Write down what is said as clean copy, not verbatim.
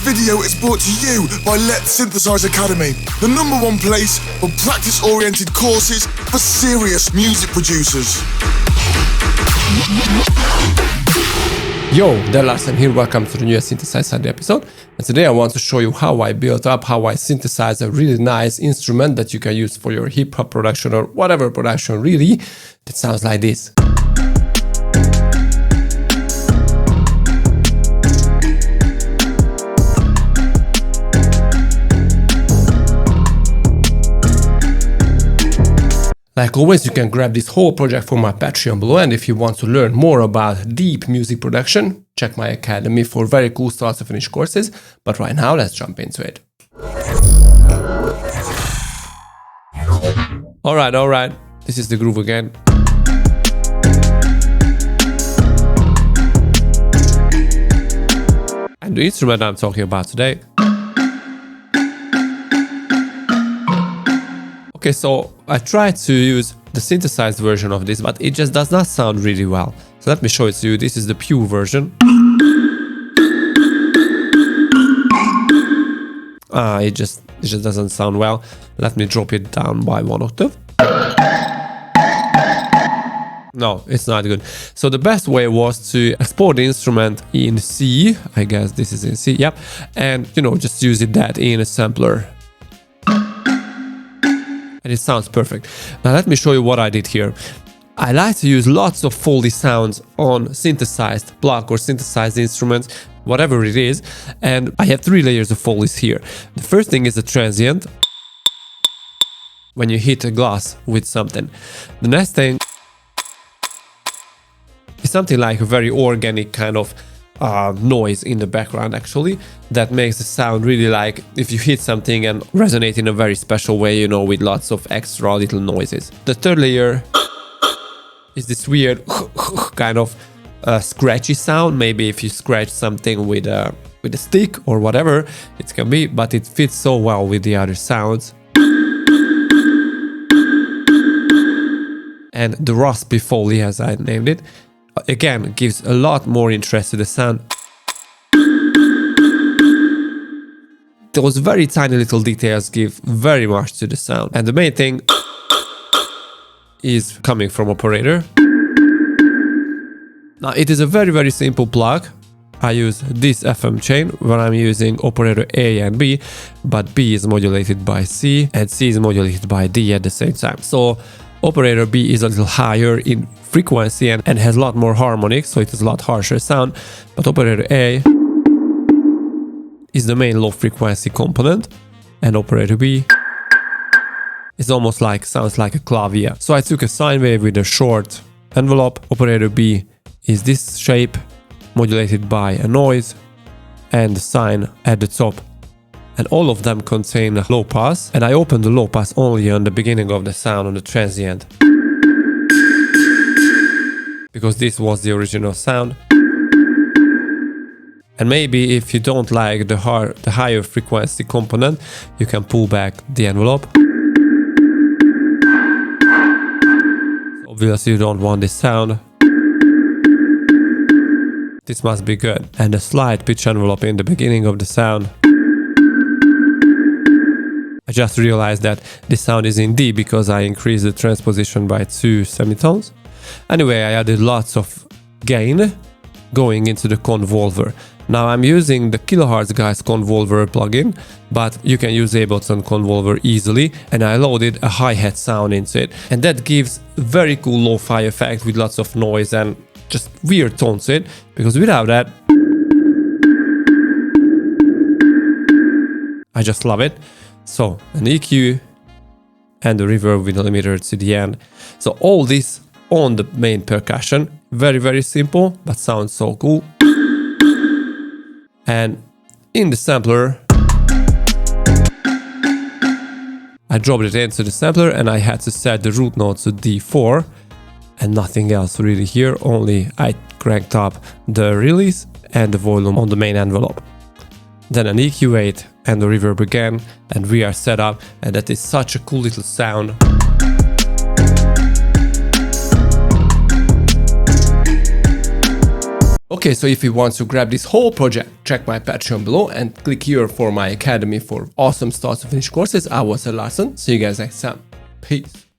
video is brought to you by Letsynthesize Academy, the #1 place for practice-oriented courses for serious music producers. Yo, there Larsen here, welcome to the new Synthesize Sunday episode. And today I want to show you how I built up, how I synthesize a really nice instrument that you can use for your hip-hop production or whatever production really, that sounds like this. Like always, you can grab this whole project from my Patreon below, and if you want to learn more about deep music production, check my academy for very cool start to finish courses. But right now, let's jump into it. Alright, this is the groove again. And the instrument I'm talking about today. Okay, so I tried to use the synthesized version of this, but it just does not sound really well. So let me show it to you. This is the pure version. It just doesn't sound well. Let me drop it down by 1 octave. No, it's not good. So the best way was to export the instrument in C. I guess this is in C, yep. And, just use that in a sampler. And it sounds perfect. Now let me show you what I did here. I like to use lots of foley sounds on synthesized block or synthesized instruments, whatever it is. And I have 3 layers of foleys here. The first thing is a transient, when you hit a glass with something. The next thing is something like a very organic kind of noise in the background, actually, that makes the sound really like if you hit something and resonate in a very special way, with lots of extra little noises. The third layer is this weird kind of scratchy sound. Maybe if you scratch something with a stick or whatever it can be, but it fits so well with the other sounds. And the raspy foley, as I named it, again, gives a lot more interest to the sound. Those very tiny little details give very much to the sound. And the main thing is coming from operator. Now, it is a very, very simple plug. I use this FM chain when I'm using operator A and B, but B is modulated by C and C is modulated by D at the same time. So operator B is a little higher in frequency and has a lot more harmonics, so it is a lot harsher sound. But operator A is the main low frequency component, and operator B is almost like, sounds like a clavier. So I took a sine wave with a short envelope. Operator B is this shape, modulated by a noise, and the sine at the top. And all of them contain a low pass, and I opened the low pass only on the beginning of the sound, on the transient, because this was the original sound. And maybe if you don't like the higher frequency component, you can pull back the envelope. Obviously you don't want this sound. This must be good. And a slight pitch envelope in the beginning of the sound. I just realized that this sound is in D because I increased the transposition by 2 semitones. Anyway, I added lots of gain going into the convolver. Now I'm using the Kilohertz Guys convolver plugin, but you can use Ableton convolver easily, and I loaded a hi-hat sound into it. And that gives very cool lo-fi effect with lots of noise and just weird tones to it, because without that, I just love it. So an EQ and the reverb with a limiter to the end. So all this on the main percussion. Very, very simple, but sounds so cool. And in the sampler, I dropped it into the sampler and I had to set the root note to D4 and nothing else really here. Only I cranked up the release and the volume on the main envelope. Then an EQ8 and the reverb again, and we are set up, and that is such a cool little sound. Okay, so if you want to grab this whole project, check my Patreon below and click here for my academy for awesome start to finish courses. I was Larson. See you guys next time. Peace.